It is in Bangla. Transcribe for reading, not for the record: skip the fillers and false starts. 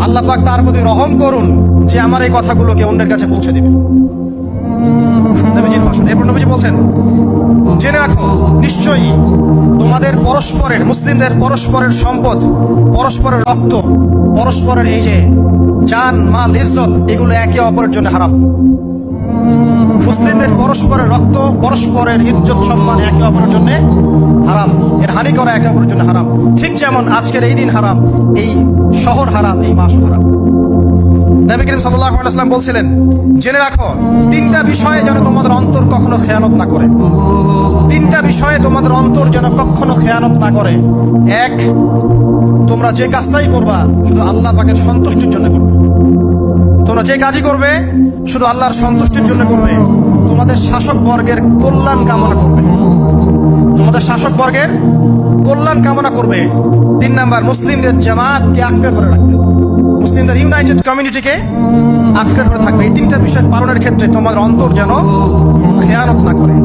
আল্লাহ পাক তার প্রতি রহম করুন যে আমার এই কথাগুলোকে অন্যের কাছে পৌঁছে দিবে। নবীজির ভাষণ। এরপর নবীজি বলছেন, জেনে রাখো নিশ্চয়ই তোমাদের পরস্পরের, মুসলিমদের পরস্পরের সম্পদ, পরস্পরের রক্ত, পরস্পরের এই যে জান মাল ইজ্জত, এগুলো একে অপরের জন্য হারাম। মুসলিমদের পরস্পরের রক্ত, পরস্পরের ইজ্জত সম্মান একে অপরের জন্য হারাম। এর হানি করা একে অপরের জন্য হারাম। ঠিক যেমন আজকের এই দিন হারাম, এই শহর হারাম, এই মাস হারাম। নবী করিম সাল্লাল্লাহু আলাইহি ওয়াসাল্লাম বলছিলেন, জেনে রাখো তিনটা বিষয়ে যেন তোমাদের অন্তর কখনো খেয়ানত না করে। তিনটা বিষয়ে তোমাদের অন্তর যেন কখনো খেয়ানত না করে। এক, তোমরা যে কাজটাই করবা শুধু আল্লাহ পাকের সন্তুষ্টির জন্য করবে। তোমরা যে কাজই করবে শুধু আল্লাহর সন্তুষ্টির জন্য করবে। তোমাদের শাসক বর্গের কল্যাণ কামনা করবে। তোমাদের শাসক বর্গের কল্যাণ কামনা করবে। 3 নাম্বার, মুসলিমদের জামাতকে আঁকড়ে ধরে রাখবে। মুসলিমদের ইউনাইটেড কমিউনিটিকে আঁকড়ে ধরে থাকবে। এই 3টা বিষয় পালনের ক্ষেত্রে তোমাদের অন্তর যেন খেয়ানত না করে।